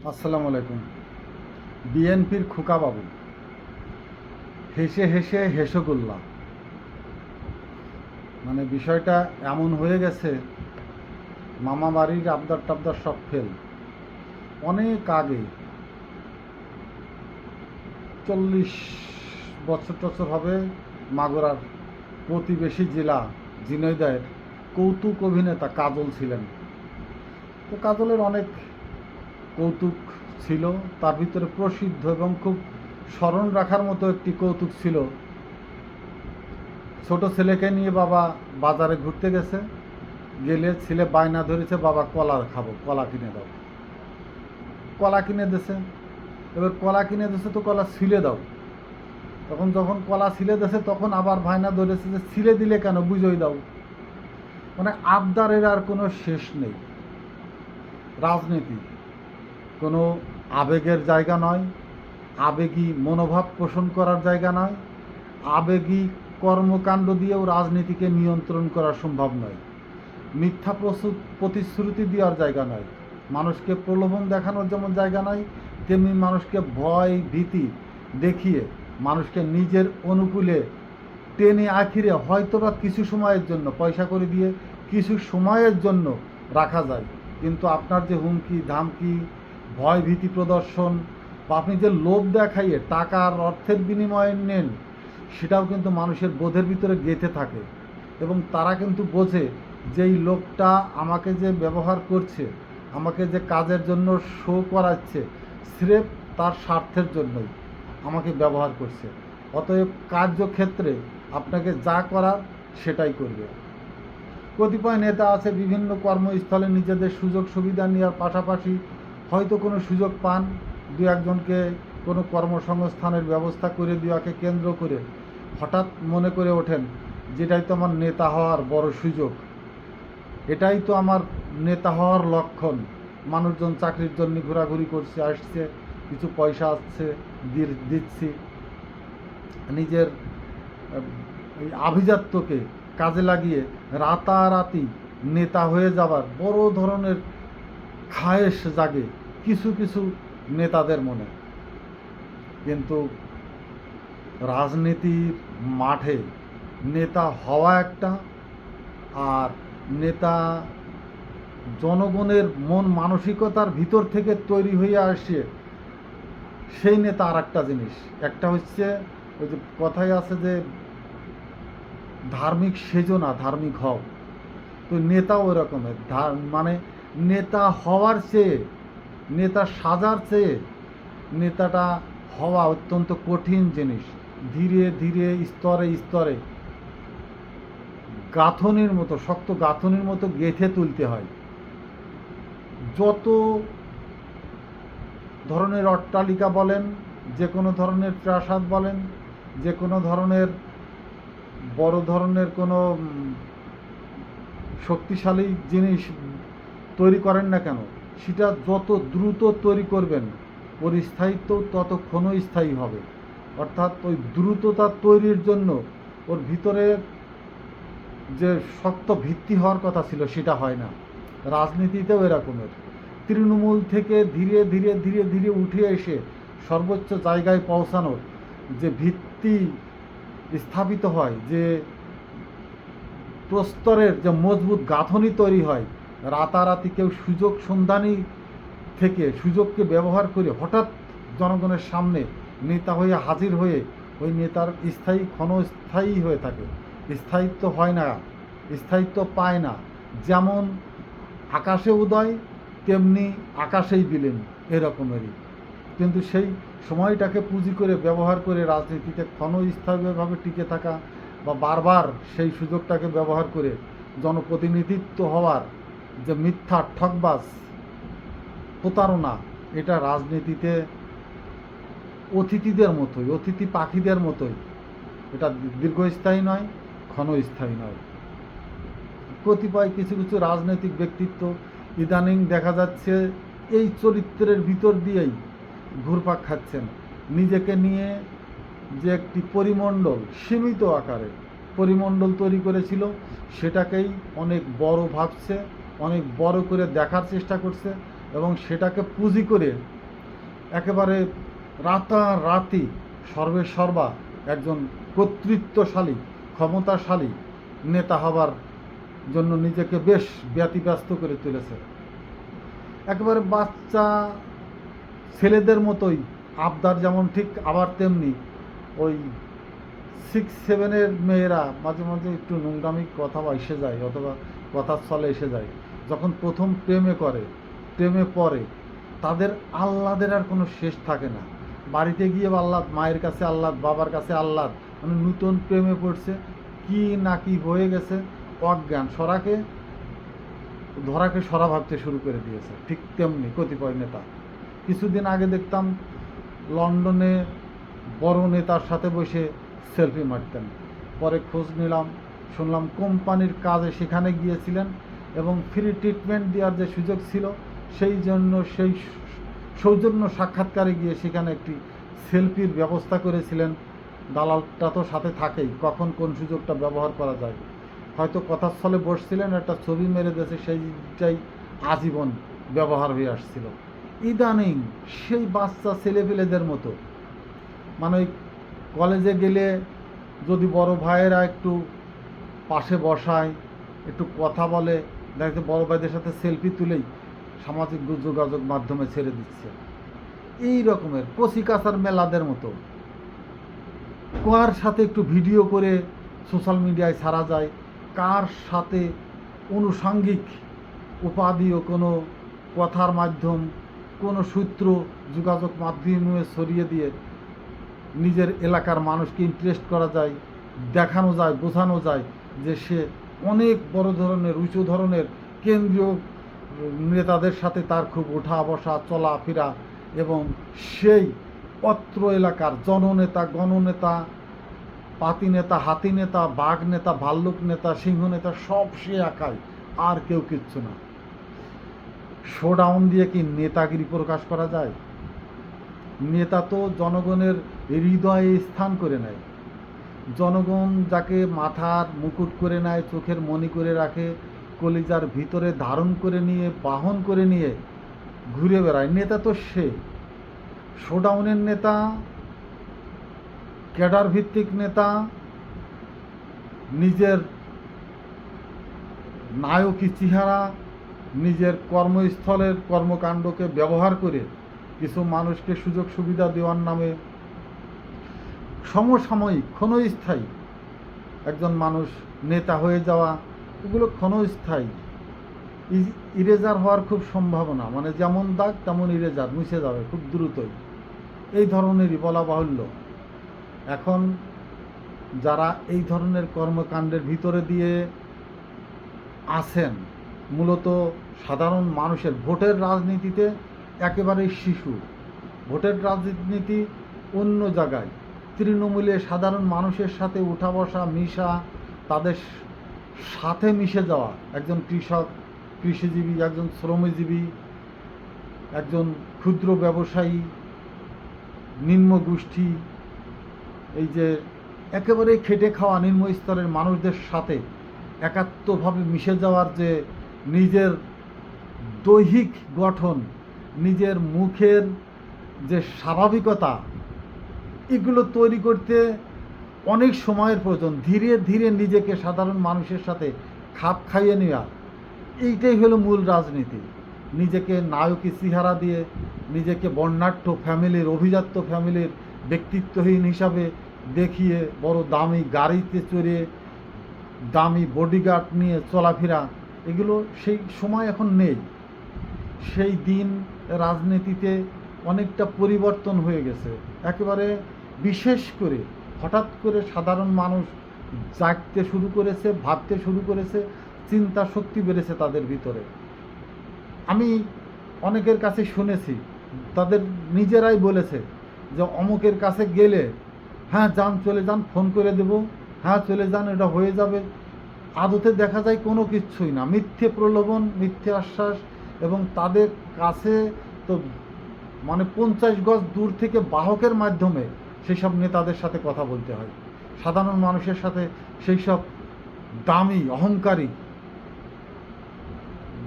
আসসালামু আলাইকুম। বিএনপির খোকাবাবু হেসে হেসে হেসোগোল্লা, মানে বিষয়টা এমন হয়ে গেছে, মামা বাড়ির আবদার টাবদার সব ফেল। অনেক আগে 40 বছর টছর হবে, মাগুরার প্রতিবেশী জেলা ঝিনাইদহের কৌতুক অভিনেতা কাজল ছিলেন। তো কাজলের অনেক কৌতুক ছিল, তার ভিতরে প্রসিদ্ধ এবং খুব স্মরণ রাখার মতো একটি কৌতুক ছিল। ছোট ছেলেকে নিয়ে বাবা বাজারে ঘুরতে গেছে, গেলে ছেলে বায়না ধরেছে, বাবা কলা খাবো, কলা কিনে দাও। কলা কিনে দিছে। এবার কলা কিনে দিছে তো কলা ছিলে দাও। তখন যখন কলা ছিলে দিছে তখন আবার বায়না ধরেছে যে ছিলে দিলে কেন, বুঝোই দাও। মানে আবদারের আর কোনো শেষ নেই। রাজনীতি কোনো আবেগের জায়গা নয়, আবেগী মনোভাব পোষণ করার জায়গা নয়, আবেগী কর্মকাণ্ড দিয়েও রাজনীতিকে নিয়ন্ত্রণ করা সম্ভব নয়। মিথ্যা প্রতিশ্রুতি দেওয়ার জায়গা নয়, মানুষকে প্রলোভন দেখানোর যেমন জায়গা নয়, তেমনি মানুষকে ভয় ভীতি দেখিয়ে মানুষকে নিজের অনুকূলে টেনে আখিরে হয়তোবা কিছু সময়ের জন্য পয়সা করে দিয়ে কিছু সময়ের জন্য রাখা যায়। কিন্তু আপনার যে হুমকি ধামকি, ভয় ভীতি প্রদর্শন, বা আপনি যে লোভ দেখাইয়ে টাকার অর্থের বিনিময়ে নেন, সেটাও কিন্তু মানুষের বোধের ভিতরে গেঁথে থাকে। এবং তারা কিন্তু বোঝে যে এই লোকটা আমাকে যে ব্যবহার করছে, আমাকে যে কাজের জন্য শো করাচ্ছে, স্রেফ তার স্বার্থের জন্যই আমাকে ব্যবহার করছে। অতএব কার্যক্ষেত্রে আপনাকে যা করার সেটাই করবে। কতিপয় নেতা আছে বিভিন্ন কর্মস্থলে নিজেদের সুযোগ সুবিধা নেওয়ার পাশাপাশি হয়তো কোনো সুযোগ পান, দু একজনকে কোনো কর্মসংস্থানের ব্যবস্থা করে দেওয়াকে কেন্দ্র করে হঠাৎ মনে করে ওঠেন, যেটাই তো আমার নেতা হওয়ার বড় সুযোগ, এটাই তো আমার নেতা হওয়ার লক্ষণ। মানুষজন চাকরির জন্য ঘোরাঘুরি করছে, আসছে, কিছু পয়সা আসছে, দিচ্ছি। নিজের এই আভিজাত্যকে কাজে লাগিয়ে রাতারাতি নেতা হয়ে যাবার বড় ধরনের খায়েশ জাগে কিছু কিছু নেতাদের মনে। কিন্তু রাজনীতির মাঠে নেতা হওয়া একটা, আর নেতা জনগণের মন মানসিকতার ভিতর থেকে তৈরি হয়ে আসে, সেই নেতা আর একটা জিনিস। একটা হচ্ছে ওই যে কথাই আছে যে ধার্মিক সেজো না, ধার্মিক হও। তো নেতাও ওই রকমের, মানে নেতা হওয়ার চেয়ে, নেতা সাজার চেয়ে নেতাটা হওয়া অত্যন্ত কঠিন জিনিস। ধীরে ধীরে স্তরে স্তরে গাঁথনির মতো, শক্ত গাঁথনির মতো গেঁথে তুলতে হয়। যত ধরনের অট্টালিকা বলেন, যে কোনো ধরনের প্রাসাদ বলেন, যে কোনো ধরনের বড় ধরনের কোনো শক্তিশালী জিনিস তৈরি করেন না কেন, সেটা যত দ্রুত তৈরি করবেন ওর স্থায়িত্ব তত ক্ষণস্থায়ী হবে। অর্থাৎ ওই দ্রুততা তৈরির জন্য ওর ভিতরে যে শক্ত ভিত্তি হওয়ার কথা ছিল সেটা হয় না। রাজনীতিতেও এরকমের তৃণমূল থেকে ধীরে ধীরে ধীরে ধীরে উঠে এসে সর্বোচ্চ জায়গায় পৌঁছানোর যে ভিত্তি স্থাপিত হয়, যে প্রস্তরের যে মজবুত গাঁথনি তৈরি হয়, রাতারাতি কেউ সুযোগ সন্ধানী থেকে সুযোগকে ব্যবহার করে হঠাৎ জনগণের সামনে নেতা হয়ে হাজির হয়ে ওই নেতার স্থায়ী ক্ষণস্থায়ী হয়ে থাকে, স্থায়িত্ব হয় না, স্থায়িত্ব পায় না। যেমন আকাশে উদয় তেমনি আকাশেই বিলীন, এরকমেরই। কিন্তু সেই সময়টাকে পুঁজি করে ব্যবহার করে রাজনীতিতে ক্ষণস্থায়ীভাবে টিকে থাকা, বা বারবার সেই সুযোগটাকে ব্যবহার করে জনপ্রতিনিধিত্ব হওয়ার যে মিথ্যা ঠকবাজ প্রতারণা, এটা রাজনীতিতে অতিথিদের মতোই, অতিথি পাখিদের মতোই। এটা দীর্ঘস্থায়ী নয়, ক্ষণস্থায়ী নয়। কতিপয় কিছু কিছু রাজনৈতিক ব্যক্তিত্ব ইদানিং দেখা যাচ্ছে এই চরিত্রের ভিতর দিয়েই ঘুরপাক খাচ্ছেন। নিজেকে নিয়ে যে একটি পরিমণ্ডল, সীমিত আকারে পরিমণ্ডল তৈরি করেছিল, সেটাকেই অনেক বড় ভাবছে, অনেক বড় করে দেখার চেষ্টা করছে। এবং সেটাকে পুঁজি করে একেবারে রাতারাতি সর্বেসর্বা একজন কর্তৃত্বশালী ক্ষমতাশালী নেতা হবার জন্য নিজেকে বেশ ব্যতিব্যস্ত করে তুলেছে। একেবারে বাচ্চা ছেলেদের মতোই আবদার, যেমন ঠিক আবার তেমনি ওই 6-7 মেয়েরা মাঝে মাঝে একটু নোংরামি কথা এসে যায়, অথবা কথার ছলে এসে যায়। যখন প্রথম প্রেমে পড়ে তাদের আহ্লাদের আর কোনো শেষ থাকে না। বাড়িতে গিয়ে আহ্লাদ, মায়ের কাছে আহ্লাদ, বাবার কাছে আহ্লাদ, মানে নূতন প্রেমে পড়ছে, কি না কি হয়ে গেছে অজ্ঞান, ধরাকে সরা ভাবতে শুরু করে দিয়েছে। ঠিক তেমনি কতিপয় নেতা। কিছুদিন আগে দেখতাম লন্ডনে বড় নেতার সাথে বসে সেলফি মারতেন। পরে খোঁজ নিলাম, শুনলাম কোম্পানির কাজে সেখানে গিয়েছিলেন এবং ফ্রি ট্রিটমেন্ট দেওয়ার যে সুযোগ ছিল সেই সৌজন্য সাক্ষাৎকারে গিয়ে সেখানে একটি সেলফির ব্যবস্থা করেছিলেন। দালালটা তো সাথে থাকেই, কখন কোন সুযোগটা ব্যবহার করা যায়। হয়তো কথার ছলে বসছিলেন, একটা ছবি মেরে দিয়েছে, সেইটাই আজীবন ব্যবহার হয়ে আসছিল। ইদানিং সেই বাচ্চা ছেলেপেলেদের মতো, মানে ওই কলেজে গেলে যদি বড় ভাইয়েরা একটু পাশে বসায়, একটু কথা বলে, দেখতে বড় ভাইদের সাথে সেলফি তুলেই সামাজিক যোগাযোগ মাধ্যমে ছেড়ে দিচ্ছে। এই রকমের কচিকাচার মেলাদের মতো কার সাথে একটু ভিডিও করে সোশ্যাল মিডিয়ায় ছাড়া যায়, কার সাথে আনুষঙ্গিক উপাধি ও কোনো কথার মাধ্যম, কোনো সূত্র যোগাযোগ মাধ্যমে ছড়িয়ে দিয়ে নিজের এলাকার মানুষকে ইন্টারেস্ট করা যায়, দেখানো যায়, বোঝানো যায় যে সে অনেক বড় ধরনের উঁচু ধরনের কেন্দ্রীয় নেতাদের সাথে তার খুব ওঠা বসা চলাফেরা, এবং সেই অত্র এলাকার জননেতা, গণনেতা, পাতি নেতা, হাতি নেতা, বাঘ নেতা, ভাল্লুক নেতা, সিংহ নেতা সব সে একাই, আর কেউ কিচ্ছু না। শোডাউন দিয়ে কি নেতাগিরি প্রকাশ করা যায়? নেতা তো জনগণের হৃদয়ে স্থান করে নেয়। জনগণ যাকে মাথার মুকুট করে নেয়, চোখের মণি করে রাখে, কলিজার ভিতরে ধারণ করে নিয়ে, বাহন করে নিয়ে ঘুরে বেড়ায়, নেতা তো সে। শোডাউনের নেতা, ক্যাডার ভিত্তিক নেতা, নিজের নায়কী চেহারা, নিজের কর্মস্থলের কর্মকাণ্ডকে ব্যবহার করে কিছু মানুষকে সুযোগ সুবিধা দেওয়ার নামে সমসাময়িক ক্ষণস্থায়ী একজন মানুষ নেতা হয়ে যাওয়া, এগুলো ক্ষণস্থায়ী, ইরেজার হওয়ার খুব সম্ভাবনা, মানে যেমন দাগ তেমন ইরেজার, মুছে যাবে খুব দ্রুতই, এই ধরনেরই বলা বাহুল্য। এখন যারা এই ধরনের কর্মকাণ্ডের ভিতরে দিয়ে আছেন, মূলত সাধারণ মানুষের ভোটের রাজনীতিতে একেবারেই শিশু। ভোটের রাজনীতি অন্য জায়গায়, তৃণমূলে সাধারণ মানুষের সাথে উঠা বসা, মিশা, তাদের সাথে মিশে যাওয়া, একজন কৃষক, কৃষিজীবী, একজন শ্রমজীবী, একজন ক্ষুদ্র ব্যবসায়ী, নিম্ন গোষ্ঠী, এই যে একেবারে খেটে খাওয়া নিম্ন স্তরের মানুষদের সাথে একাত্মভাবে মিশে যাওয়ার যে নিজের দৈহিক গঠন, নিজের মুখের যে স্বাভাবিকতা, এগুলো তৈরি করতে অনেক সময়ের প্রয়োজন। ধীরে ধীরে নিজেকে সাধারণ মানুষের সাথে খাপ খাইয়ে নেওয়া, এইটাই হলো মূল রাজনীতি। নিজেকে নায়কী চেহারা দিয়ে, নিজেকে বর্ণাঢ্য ফ্যামিলির, অভিজাত্য ফ্যামিলির ব্যক্তিত্বহীন হিসাবে দেখিয়ে, বড় দামি গাড়িতে চড়ে, দামি বডিগার্ড নিয়ে চলাফেরা, এগুলো সেই সময় এখন নেই। সেই দিন রাজনীতিতে অনেকটা পরিবর্তন হয়ে গেছে। একেবারে বিশেষ করে হঠাৎ করে সাধারণ মানুষ জাগতে শুরু করেছে, ভাবতে শুরু করেছে, চিন্তা শক্তি বেড়েছে তাদের ভিতরে। আমি অনেকের কাছে শুনেছি, তাদের নিজেরাই বলেছে যে অমুকের কাছে গেলে, হ্যাঁ যান, চলে যান, ফোন করে দেব, হ্যাঁ চলে যান, এটা হয়ে যাবে। আদতে দেখা যায় কোনো কিচ্ছুই না, মিথ্যে প্রলোভন, মিথ্যে আশ্বাস, এবং তাদের কাছে তো মানে 50 গজ দূর থেকে বাহকের মাধ্যমে সেই সব নেতাদের সাথে কথা বলতে হয়। সাধারণ মানুষের সাথে সেই সব দামি, অহংকারী,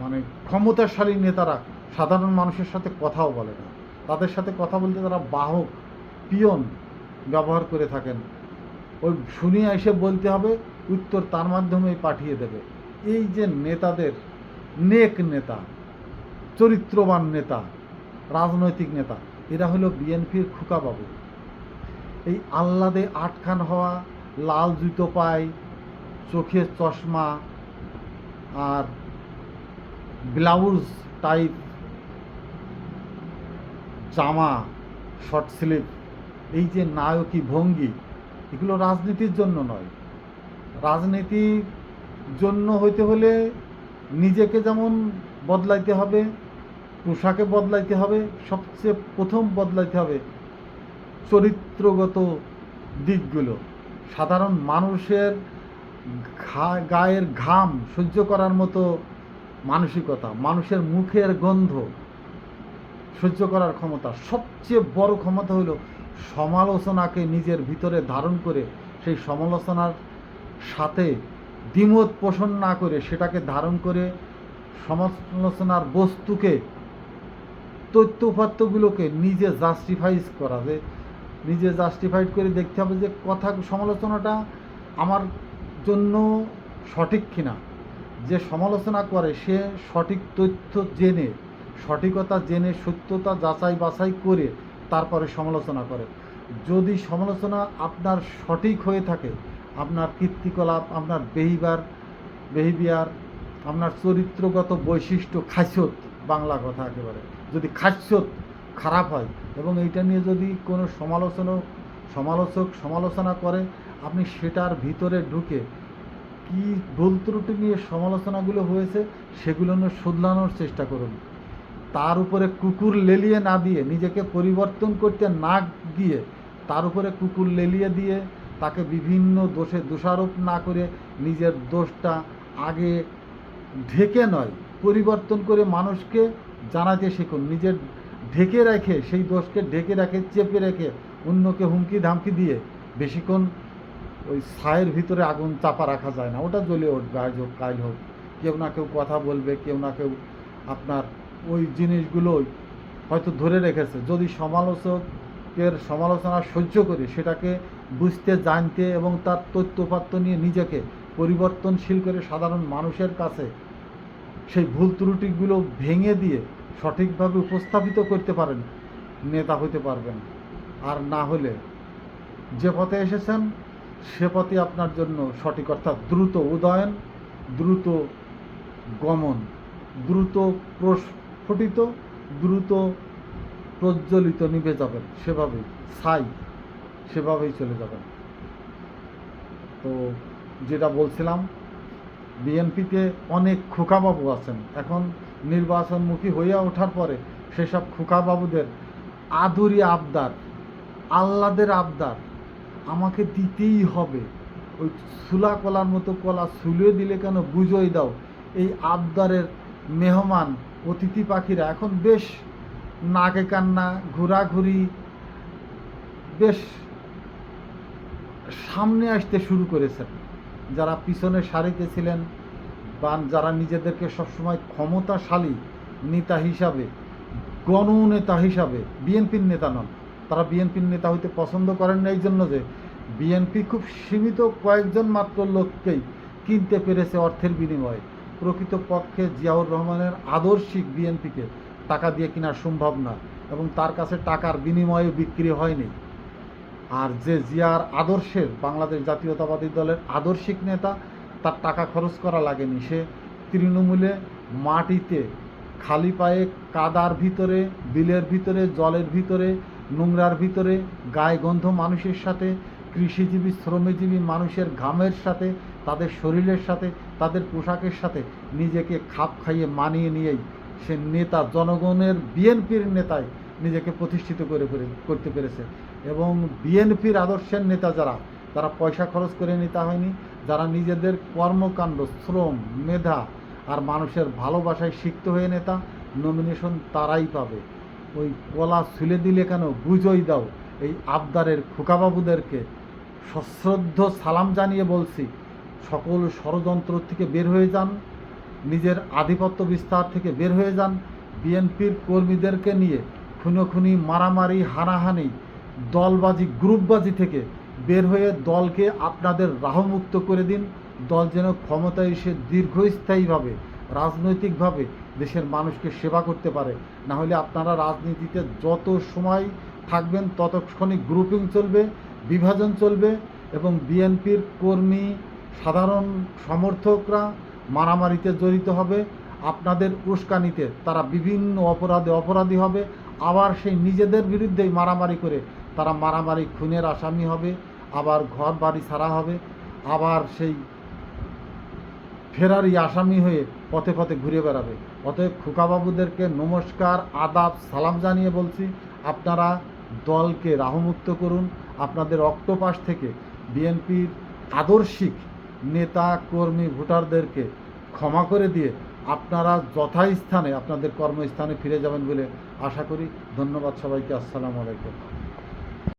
মানে ক্ষমতাশালী নেতারা সাধারণ মানুষের সাথে কথাও বলে না। তাদের সাথে কথা বলতে তারা বাহক, পিয়ন ব্যবহার করে থাকেন। ওই শুনিয়ে এসে বলতে হবে, উত্তর তার মাধ্যমেই পাঠিয়ে দেবে। এই যে নেতাদের, নেক নেতা, চরিত্রবান নেতা, রাজনৈতিক নেতা, এরা হলো বিএনপির খোকাবাবু। এই আহ্লাদে আটখান হওয়া, লাল জুতো পায়, চোখে চশমা আর ব্লাউজ টাইপ জামা, শর্ট স্লিভ, এই যে নায়কী ভঙ্গি, এগুলো রাজনীতির জন্য নয়। রাজনীতির জন্য হইতে হলে নিজেকে যেমন বদলাইতে হবে, পোশাকে বদলাইতে হবে, সবচেয়ে প্রথম বদলাইতে হবে চরিত্রগত দিকগুলো। সাধারণ মানুষের গায়ের ঘাম সহ্য করার মতো মানসিকতা, মানুষের মুখের গন্ধ সহ্য করার ক্ষমতা, সবচেয়ে বড় ক্ষমতা হলো সমালোচনাকে নিজের ভিতরে ধারণ করে সেই সমালোচনার সাথে দ্বিমত পোষণ না করে সেটাকে ধারণ করে সমালোচনার বস্তুকে, তথ্যপাত্রগুলোকে নিজে জাস্টিফাইজ করা, যে নিজে জাস্টিফাইড করে দেখতে হবে যে কথা সমালোচনাটা আমার জন্য সঠিক কিনা। যে সমালোচনা করে সে সঠিক তথ্য জেনে, সঠিকতা জেনে, সত্যতা যাচাই বাছাই করে তারপরে সমালোচনা করে। যদি সমালোচনা আপনার সঠিক হয়ে থাকে, আপনার কীর্তিকলাপ, আপনার বিহেভিয়ার, আপনার চরিত্রগত বৈশিষ্ট্য, খাসিয়ত, বাংলা কথা একেবারে, যদি খাসিয়ত খারাপ হয় এবং এইটা নিয়ে যদি কোনো সমালোচক সমালোচনা করে, আপনি সেটার ভিতরে ঢুকে কি ভুল ত্রুটি নিয়ে সমালোচনাগুলো হয়েছে সেগুলো নিয়ে শুধরানোর চেষ্টা করুন। তার উপরে কুকুর লেলিয়ে না দিয়ে, নিজেকে পরিবর্তন করতে না গিয়ে তার উপরে কুকুর লেলিয়ে দিয়ে তাকে বিভিন্ন দোষে দোষারোপ না করে নিজের দোষটা আগে ঢেকে নয়, পরিবর্তন করে মানুষকে জানাতে শিখুন। নিজের ঢেকে রেখে, সেই দোষকে ঢেকে রেখে, চেপে রেখে, অন্যকে হুমকি ধামকি দিয়ে বেশিক্ষণ ওই ছায়ের ভিতরে আগুন চাপা রাখা যায় না, ওটা জ্বলে উঠবে আজ হোক কাল হোক। কেউ না কেউ কথা বলবে, কেউ না কেউ আপনার ওই জিনিসগুলোই হয়তো ধরে রেখেছে। যদি সমালোচকের সমালোচনা সহ্য করে সেটাকে বুঝতে, জানতে এবং তার তথ্যপাত্র নিয়ে নিজেকে পরিবর্তনশীল করে সাধারণ মানুষের কাছে সেই ভুল ত্রুটিগুলো ভেঙে দিয়ে সঠিকভাবে উপস্থাপিত করতে পারেন, নেতা হতে পারবেন। আর না হলে যে পথে এসেছেন সে পথে আপনার জন্য সঠিক, অর্থাৎ দ্রুত উদয়ন, দ্রুত গমন, দ্রুত প্রস্ফুটিত, দ্রুত প্রজ্বলিত, নিভে যাবেন, সেভাবেই সেভাবেই চলে যাবেন। তো যেটা বলছিলাম, বিএনপিতে অনেক খোকাবাবু আছেন। এখন নির্বাচনমুখী হইয়া ওঠার পরে সেসব খোকাবাবুদের আদুরি আবদার, আহ্লাদের আবদার আমাকে দিতেই হবে। ওই সুলা কলার মতো কলা সুলে দিলে কেন বুঝোই দাও, এই আবদারের মেহমান অতিথি পাখিরা এখন বেশ নাকে কান্না, ঘোরাঘুরি, বেশ সামনে আসতে শুরু করেছেন। যারা পিছনের সারিতে ছিলেন বা যারা নিজেদেরকে সবসময় ক্ষমতাশালী নেতা হিসাবে, গণনেতা হিসাবে, বিএনপির নেতা নন, তারা বিএনপির নেতা হইতে পছন্দ করেন না, এই জন্য যে বিএনপি খুব সীমিত কয়েকজন মাত্র লোককেই কিনতে পেরেছে অর্থের বিনিময়ে। প্রকৃতপক্ষে জিয়াউর রহমানের আদর্শিক বিএনপিকে টাকা দিয়ে কেনা সম্ভব না এবং তার কাছে টাকার বিনিময়ে বিক্রি হয়নি। আর যে জিয়ার আদর্শের, বাংলাদেশ জাতীয়তাবাদী দলের আদর্শিক নেতা, তার টাকা খরচ করা লাগেনি। সে তৃণমূলে মাটিতে খালি পায়ে কাদার ভিতরে, বিলের ভিতরে, জলের ভিতরে, নোংরার ভিতরে, গায়ে গন্ধ মানুষের সাথে, কৃষিজীবী শ্রমজীবী মানুষের ঘামের সাথে, তাদের শরীরের সাথে, তাদের পোশাকের সাথে নিজেকে খাপ খাইয়ে মানিয়ে নিয়েই সে নেতা, জনগণের বিএনপির নেতায় নিজেকে প্রতিষ্ঠিত করতে পেরেছে। এবং বিএনপির আদর্শের নেতা যারা, তারা পয়সা খরচ করে নেতা হয়নি, যারা নিজেদের কর্মকাণ্ড, শ্রম, মেধা আর মানুষের ভালোবাসায় সিক্ত হয়ে নেতা, নমিনেশন তারাই পাবে। ওই কলা ছুলে দিলে কেন বুঝোই দাও, এই আবদারের খোকাবাবুদেরকে সশ্রদ্ধ সালাম জানিয়ে বলছি, সকল ষড়যন্ত্র থেকে বের হয়ে যান, নিজের আধিপত্য বিস্তার থেকে বের হয়ে যান, বিএনপির কর্মীদেরকে নিয়ে খুনোখুনি, মারামারি, হানাহানি, দলবাজি, গ্রুপবাজি থেকে বের হয়ে দলকে আপনাদের রাহমুক্ত করে দিন। দল যেন ক্ষমতায় এসে দীর্ঘস্থায়ীভাবে রাজনৈতিকভাবে দেশের মানুষকে সেবা করতে পারে। না হলে আপনারা রাজনীতিতে যত সময় থাকবেন ততক্ষণই গ্রুপিং চলবে, বিভাজন চলবে এবং বিএনপির কর্মী, সাধারণ সমর্থকরা মারামারিতে জড়িত হবে। আপনাদের উস্কানিতে তারা বিভিন্ন অপরাধে অপরাধী হবে। আবার সেই নিজেদের বিরুদ্ধেই মারামারি করে তারা মারামারি, খুনের আসামি হবে। আবার ঘর বাড়ি ছাড়া হবে। আবার সেই ফেরারি আসামি হয়ে পথে পথে ঘুরে বেড়াবে। অতএব খোকাবাবুদেরকে নমস্কার, আদাব, সালাম জানিয়ে বলছি, আপনারা দলকে রাহমুক্ত করুন। আপনাদের অক্টোপাস থেকে বিএনপির আদর্শিক নেতা, কর্মী, ভোটারদেরকে ক্ষমা করে দিয়ে আপনারা যথাস্থানে আপনাদের কর্মস্থানে ফিরে যাবেন বলে আশা করি। ধন্যবাদ সবাইকে। আসসালামু আলাইকুম।